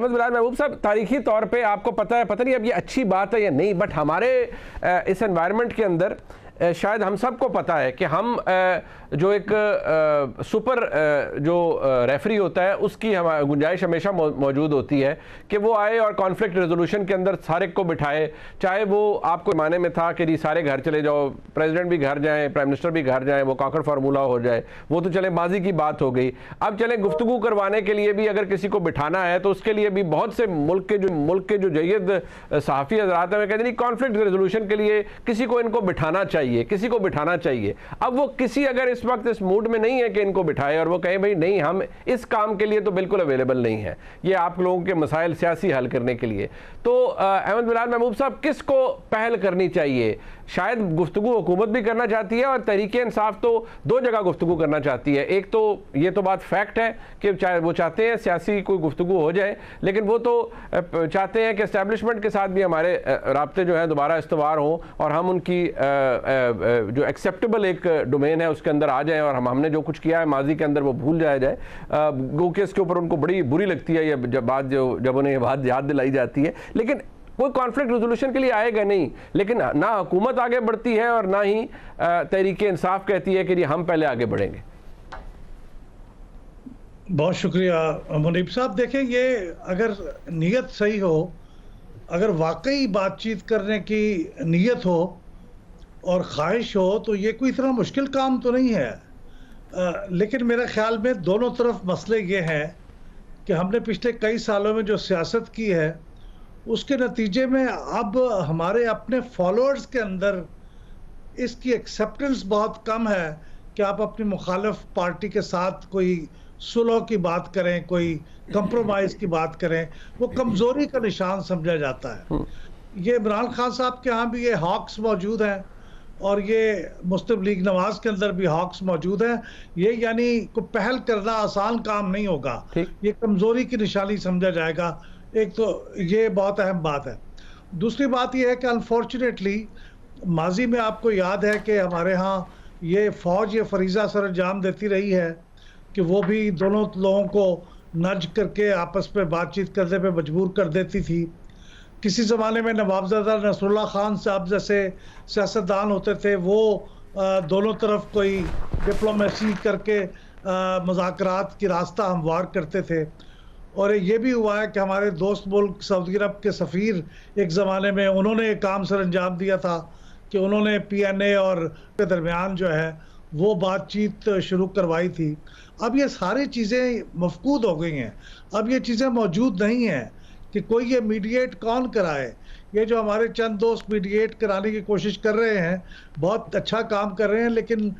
अहमद बिलाल महबूब साहब, तारीखी तौर पे आपको पता है, पता नहीं अब ये अच्छी बात है या नहीं, बट हमारे इस एनवायरनमेंट के अंदर शायद हम सबको पता है कि हम जो एक सुपर जो रेफरी होता है उसकी गुंजाइश हमेशा मौजूद होती है कि वो आए और कॉन्फ्लिक्ट रेजोल्यूशन के अंदर सारे को बिठाए। चाहे वो आपको माने में था कि जी सारे घर चले जाओ, प्रेसिडेंट भी घर जाएं, प्राइम मिनिस्टर भी घर जाएं, वो कॉकर फार्मूला हो जाए, वो तो चले माजी की बात हो गई। अब चले गुफ्तगू करवाने के लिए भी अगर किसी को बिठाना है तो उसके लिए भी बहुत से मुल्क के जो जयद सहाफ़ी हज़रात हैं कहते नहीं कॉन्फ्लिक्ट रेजोल्यूशन के लिए किसी को इनको बिठाना चाहिए, किसी को बिठाना चाहिए। अब वो किसी अगर इस वक्त इस मूड में नहीं है कि इनको बिठाए और वो कहें भाई नहीं हम इस काम के लिए तो बिल्कुल अवेलेबल नहीं है, ये आप लोगों के मसाइल सियासी हल करने के लिए, तो अहमद बिलाल महबूब साहब किसको पहल करनी चाहिए? शायद गुफ्तगू हुकूमत भी करना चाहती है और तहरीक इंसाफ तो दो जगह गुफ्तगू करना चाहती है। एक तो ये तो बात फैक्ट है कि चाहे वो चाहते हैं सियासी कोई गुफ्तगू हो जाए, लेकिन वो तो चाहते हैं कि एस्टैब्लिशमेंट के साथ भी हमारे राब्ते जो है दोबारा इस्तवार हों और हम उनकी जो एक्सेप्टेबल एक डोमेन है उसके अंदर आ जाएं और हमने जो कुछ किया है माजी के अंदर वो भूल जाया जाए। गो के इसके ऊपर उनको बड़ी बुरी लगती है ये जब उन्हें ये बात याद दिलाई जाती है, लेकिन कोई कॉन्फ्लिक्ट रेजोल्यूशन के लिए आएगा नहीं। लेकिन ना हुकूमत आगे बढ़ती है और ना ही तहरीक इंसाफ कहती है कि हम पहले आगे बढ़ेंगे। बहुत शुक्रिया मुनीब साहब। देखें, ये अगर नीयत सही हो, अगर वाकई बातचीत करने की नीयत हो और ख्वाहिश हो तो ये कोई इतना मुश्किल काम तो नहीं है। लेकिन मेरे ख्याल में दोनों तरफ मसले ये हैं कि हमने पिछले कई सालों में जो सियासत की है उसके नतीजे में अब हमारे अपने फॉलोअर्स के अंदर इसकी एक्सेप्टेंस बहुत कम है कि आप अपनी मुखालिफ पार्टी के साथ कोई सुलह की बात करें, कोई कंप्रोमाइज़ की बात करें, वो कमज़ोरी का निशान समझा जाता है। ये इमरान खान साहब के यहाँ भी ये हॉक्स मौजूद हैं और ये मुस्लिम लीग नवाज के अंदर भी हॉक्स मौजूद हैं। ये यानी कोई पहल करना आसान काम नहीं होगा, ये कमज़ोरी की निशानी समझा जाएगा। एक तो ये बहुत अहम बात है। दूसरी बात ये है कि अनफॉर्चुनेटली माजी में आपको याद है कि हमारे यहाँ ये फ़ौज ये फरीज़ा सर अंजाम देती रही है कि वो भी दोनों लोगों को नज करके आपस में बातचीत करने पे मजबूर कर देती थी। किसी ज़माने में नवाबज़ादा नसरुल्लाह खान साहब जैसे सियासतदान होते थे, वो दोनों तरफ कोई डिप्लोमेसी करके मुज़ाकरात की रास्ता हमवार करते थे। और ये भी हुआ है कि हमारे दोस्त मुल्क सऊदी अरब के सफ़ीर एक ज़माने में उन्होंने एक काम सर अंजाम दिया था कि उन्होंने PNA और के दरमियान जो है वो बातचीत शुरू करवाई थी। अब ये सारी चीज़ें मफकूद हो गई हैं, अब ये चीज़ें मौजूद नहीं हैं कि कोई ये मीडिएट कौन कराए। ये जो हमारे चंद दोस्त मीडिएट कराने की कोशिश कर रहे हैं बहुत अच्छा काम कर रहे हैं, लेकिन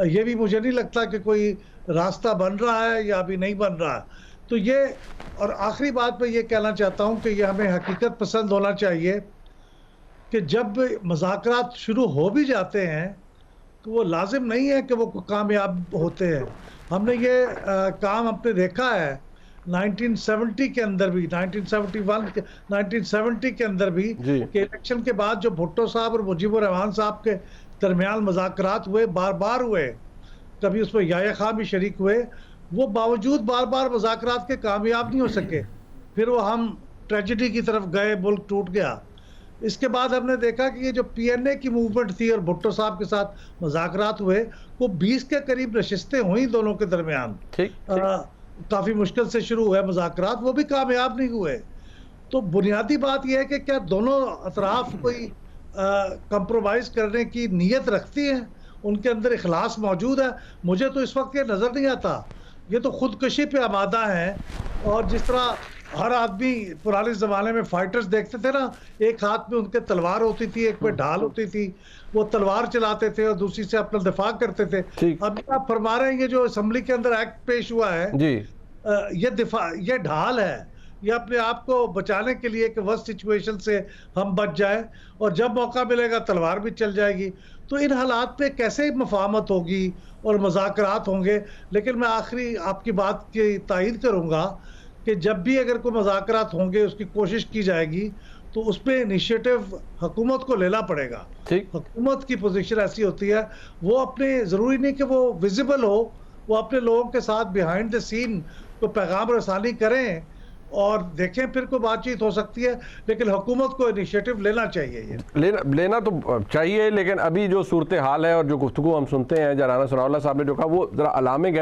ये भी मुझे नहीं लगता कि कोई रास्ता बन रहा है या अभी नहीं बन रहा है। तो ये, और आखिरी बात मैं ये कहना चाहता हूँ कि ये हमें हकीकत पसंद होना चाहिए कि जब मुज़ाकरात शुरू हो भी जाते हैं तो वो लाजिम नहीं है कि वो कामयाब होते हैं। हमने ये काम अपने देखा है 1970 के अंदर भी, 1971 के 1970 के अंदर भी कि इलेक्शन के बाद जो भुट्टो साहब और मुजीबुर रहमान साहब के दरमियान मुज़ाकरात हुए, बार बार हुए, कभी उसमें याह्या खां भी शरीक हुए, वो बावजूद बार बार मुज़ाकरात के कामयाब नहीं हो सके। फिर वो हम ट्रेजिडी की तरफ गए, मुल्क टूट गया। इसके बाद हमने देखा कि ये जो PNA की मूवमेंट थी और भुट्टो साहब के साथ मुज़ाकरात हुए, वो 20 के करीब नशिस्तें हुई दोनों के दरमियान। काफ़ी मुश्किल से शुरू हुए मुज़ाकरात, वो भी कामयाब नहीं हुए। तो बुनियादी बात यह है कि क्या दोनों अतराफ कोई कंप्रोमाइज़ करने की नीयत रखती हैं, उनके अंदर इखलास मौजूद है? मुझे तो इस वक्त ये नज़र नहीं आता। ये तो खुदकशी पे आमादा हैं। और जिस तरह हर आदमी पुराने ज़माने में फाइटर्स देखते थे ना, एक हाथ में उनके तलवार होती थी, एक में ढाल होती थी, वो तलवार चलाते थे और दूसरी से अपना दिफा करते थे। अब आप फरमा रहे हैं ये जो असेंबली के अंदर एक्ट पेश हुआ है जी, ये ढाल है, ये अपने आप को बचाने के लिए कि वर्स्ट सिचुएशन से हम बच जाए, और जब मौका मिलेगा तलवार भी चल जाएगी। तो इन हालात पे कैसे मफाहमत होगी और मुज़ाकरात होंगे? लेकिन मैं आखिरी आपकी बात की तायीद करूँगा कि जब भी अगर कोई मुज़ाकरात होंगे, उसकी कोशिश की जाएगी, तो उसमें इनिशिएटिव हुकूमत को लेना पड़ेगा। हुकूमत की पोजीशन ऐसी होती है, वो अपने, ज़रूरी नहीं कि वो विजिबल हो, वो अपने लोगों के साथ बिहाइंड द सीन को पैगाम रसानी करें और देखें फिर कोई बातचीत हो सकती है, लेकिन हुकूमत को इनिशिएटिव लेना चाहिए। ये लेना तो चाहिए, लेकिन अभी जो सूरत हाल है और जो गुफ्तगू हम सुनते हैं, जनाना सनाउल्लाह साहब ने जो कहा वो ज़रा अलार्मिंग है।